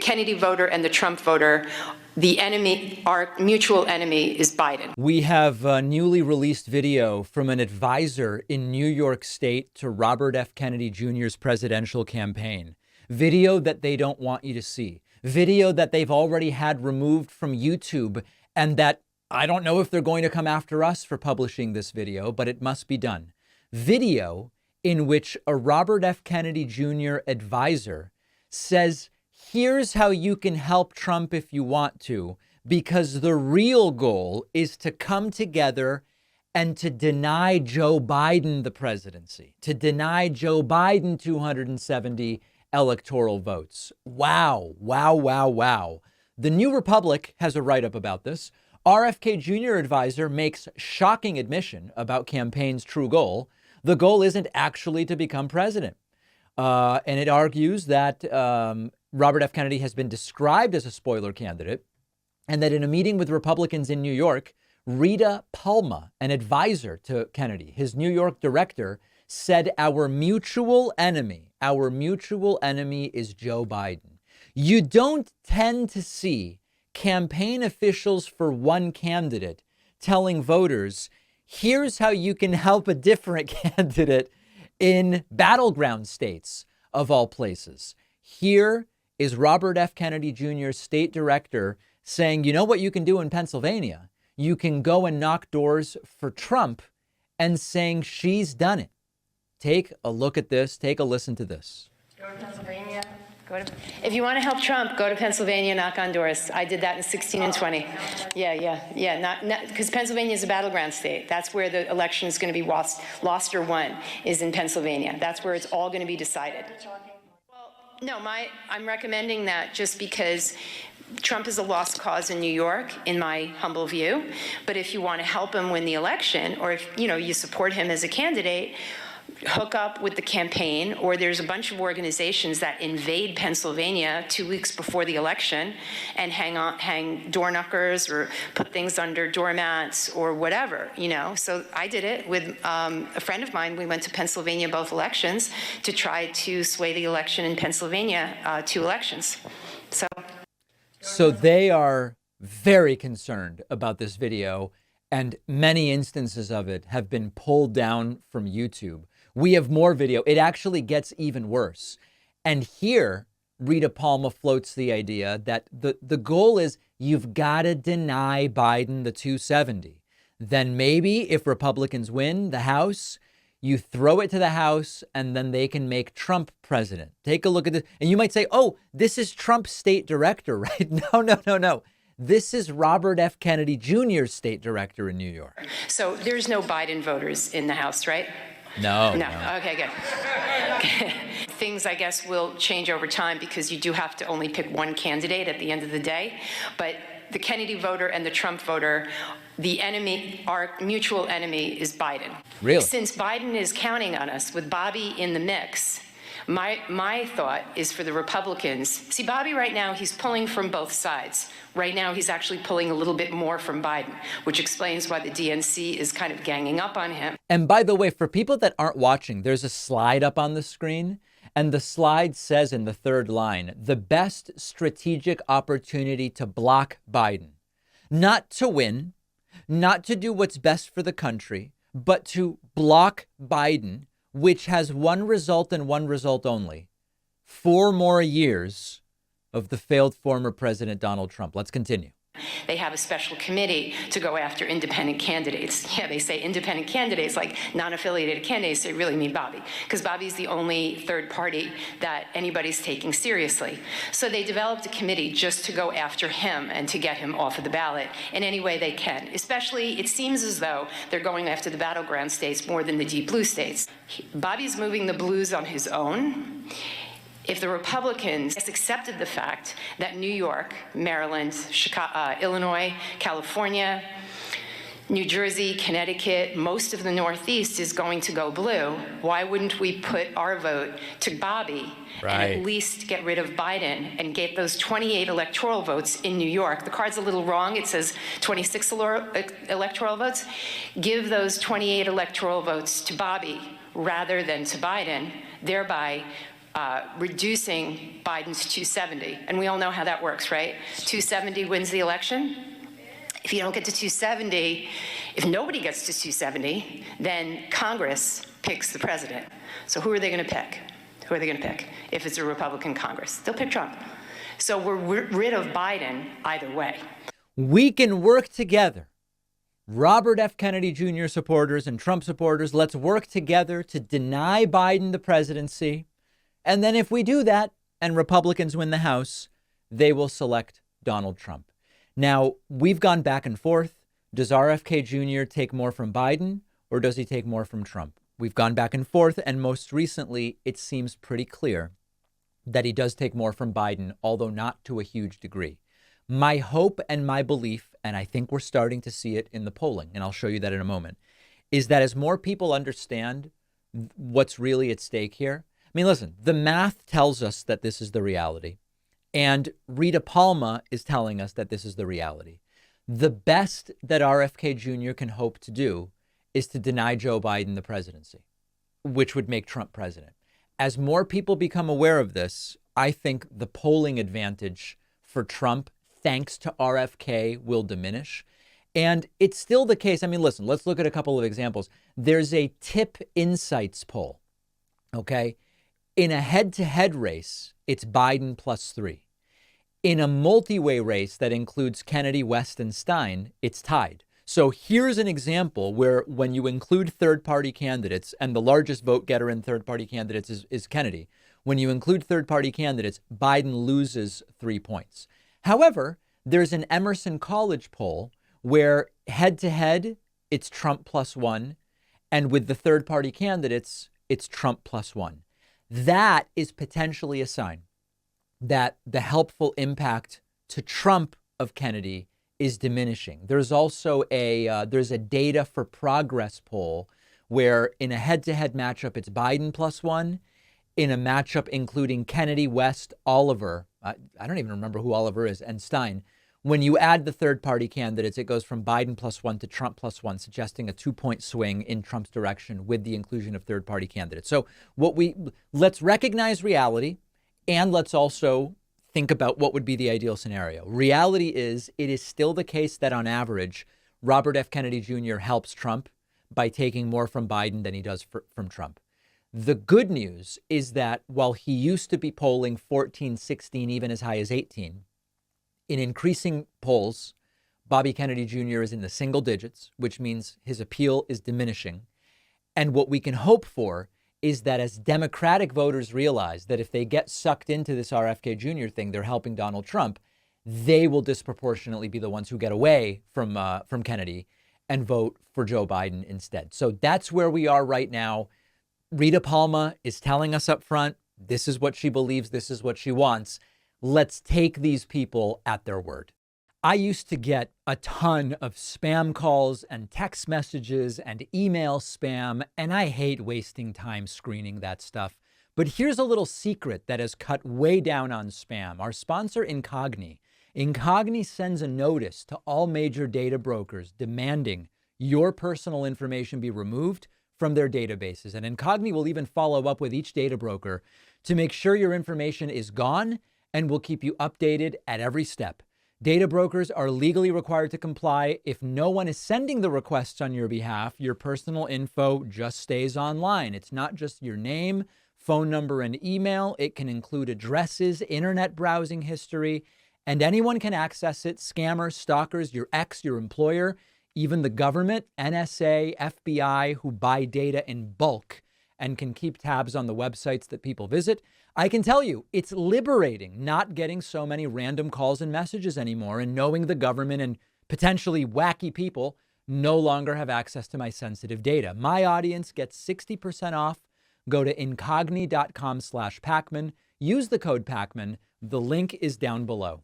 Kennedy voter and the Trump voter, the enemy, our mutual enemy, is Biden. We have a newly released video from an advisor in New York State to Robert F. Kennedy Jr.'s presidential campaign. Video that they don't want you to see. Video that they've already had removed from YouTube, and that I don't know if they're going to come after us for publishing this video, but it must be done. Video in which a Robert F. Kennedy Jr. advisor says, here's how you can help Trump if you want to, because the real goal is to come together and to deny Joe Biden the presidency, to deny Joe Biden 270 electoral votes. Wow, wow, wow, wow. The New Republic has a write-up about this. RFK Jr. advisor makes shocking admission about campaign's true goal. The goal isn't actually to become president. And it argues that Robert F. Kennedy has been described as a spoiler candidate, and that in a meeting with Republicans in New York, Rita Palma, an advisor to Kennedy, his New York director, said our mutual enemy is Joe Biden. You don't tend to see campaign officials for one candidate telling voters, here's how you can help a different candidate in battleground states of all places. Here is Robert F. Kennedy Jr., state director, saying, you know what you can do in Pennsylvania? You can go and knock doors for Trump, and saying she's done it. Take a look at this. Take a listen to this. Go to Pennsylvania. If you want to help Trump, go to Pennsylvania, knock on doors. I did that in 16 and 20. Yeah. Not because Pennsylvania is a battleground state. That's where the election is going to be lost or won, is in Pennsylvania. That's where it's all going to be decided. Well, no, I'm recommending that just because Trump is a lost cause in New York, in my humble view. But if you want to help him win the election, or if you support him as a candidate, hook up with the campaign, or there's a bunch of organizations that invade Pennsylvania 2 weeks before the election and hang door knockers or put things under doormats or whatever, So I did it with a friend of mine. We went to Pennsylvania both elections to try to sway the election in Pennsylvania, 2 elections. So they are very concerned about this video, and many instances of it have been pulled down from YouTube. We have more video. It actually gets even worse. And here, Rita Palma floats the idea that the goal is you've got to deny Biden the 270. Then maybe if Republicans win the House, you throw it to the House and then they can make Trump president. Take a look at this. And you might say, oh, this is Trump's state director, right? No. This is Robert F. Kennedy Jr.'s state director in New York. So there's no Biden voters in the House, right? No. Okay, good. Things, I guess, will change over time because you do have to only pick one candidate at the end of the day. But the Kennedy voter and the Trump voter, the enemy, our mutual enemy, is Biden. Really? Since Biden is counting on us with Bobby in the mix, my thought is for the Republicans. See, Bobby right now, he's pulling from both sides. Right now, he's actually pulling a little bit more from Biden, which explains why the DNC is kind of ganging up on him. And by the way, for people that aren't watching, there's a slide up on the screen. And the slide says in the third line, the best strategic opportunity to block Biden. Not to win, not to do what's best for the country, but to block Biden, which has one result and one result only: 4 more years of the failed former President Donald Trump. Let's continue. They have a special committee to go after independent candidates. Yeah, they say independent candidates, like non-affiliated candidates. They really mean Bobby, because Bobby's the only third party that anybody's taking seriously. So they developed a committee just to go after him and to get him off of the ballot in any way they can. Especially, it seems as though they're going after the battleground states more than the deep blue states. Bobby's moving the blues on his own. If the Republicans accepted the fact that New York, Maryland, Chicago, Illinois, California, New Jersey, Connecticut, most of the Northeast is going to go blue, why wouldn't we put our vote to Bobby and at least get rid of Biden and get those 28 electoral votes in New York? The card's a little wrong. It says 26 electoral votes. Give those 28 electoral votes to Bobby rather than to Biden, thereby reducing Biden's 270. And we all know how that works, right? 270 wins the election. If you don't get to 270, if nobody gets to 270, then Congress picks the president. So who are they going to pick? Who are they going to pick if it's a Republican Congress? They'll pick Trump. So we're rid of Biden either way. We can work together. Robert F. Kennedy Jr. supporters and Trump supporters, let's work together to deny Biden the presidency. And then if we do that and Republicans win the House, they will select Donald Trump. Now, we've gone back and forth. Does RFK Jr. take more from Biden or does he take more from Trump? We've gone back and forth. And most recently, it seems pretty clear that he does take more from Biden, although not to a huge degree. My hope and my belief, and I think we're starting to see it in the polling, and I'll show you that in a moment, is that as more people understand what's really at stake here. I mean, listen, the math tells us that this is the reality. And Rita Palma is telling us that this is the reality. The best that RFK Jr. can hope to do is to deny Joe Biden the presidency, which would make Trump president. As more people become aware of this, I think the polling advantage for Trump, thanks to RFK, will diminish. And it's still the case. I mean, listen, let's look at a couple of examples. There's a Tip Insights poll, okay? In a head-to-head race, it's Biden +3. In a multi-way race that includes Kennedy, West, and Stein, it's tied. So here's an example where when you include third-party candidates, and the largest vote getter in third-party candidates is Kennedy, when you include third-party candidates, Biden loses 3 points. However, there's an Emerson College poll where head-to-head, it's Trump +1, and with the third-party candidates, it's Trump +1. That is potentially a sign that the helpful impact to Trump of Kennedy is diminishing. There's also there's a Data for Progress poll where in a head-to-head matchup, it's Biden +1. In a matchup including Kennedy, West, Oliver, I don't even remember who Oliver is, and Stein, when you add the third-party candidates, it goes from Biden +1 to Trump +1, suggesting a 2-point swing in Trump's direction with the inclusion of third-party candidates. So let's recognize reality, and let's also think about what would be the ideal scenario. Reality is, it is still the case that on average, Robert F. Kennedy Jr. helps Trump by taking more from Biden than he does from Trump. The good news is that while he used to be polling 14, 16, even as high as 18, in increasing polls, Bobby Kennedy Jr. is in the single digits, which means his appeal is diminishing. And what we can hope for is that as Democratic voters realize that if they get sucked into this RFK Jr. thing, they're helping Donald Trump, they will disproportionately be the ones who get away from Kennedy and vote for Joe Biden instead. So that's where we are right now. Rita Palma is telling us up front, this is what she believes, this is what she wants. Let's take these people at their word. I used to get a ton of spam calls and text messages and email spam, and I hate wasting time screening that stuff. But here's a little secret that has cut way down on spam. Our sponsor, Incogni. Incogni sends a notice to all major data brokers demanding your personal information be removed from their databases. And Incogni will even follow up with each data broker to make sure your information is gone and will keep you updated at every step. Data brokers are legally required to comply. If no one is sending the requests on your behalf, your personal info just stays online. It's not just your name, phone number, and email. It can include addresses, internet browsing history, and anyone can access it. Scammers, stalkers, your ex, your employer, even the government, NSA, FBI, who buy data in bulk and can keep tabs on the websites that people visit. I can tell you, it's liberating not getting so many random calls and messages anymore and knowing the government and potentially wacky people no longer have access to my sensitive data. My audience gets 60% off. Go to incogni.com/Pacman. Use the code Pacman. The link is down below.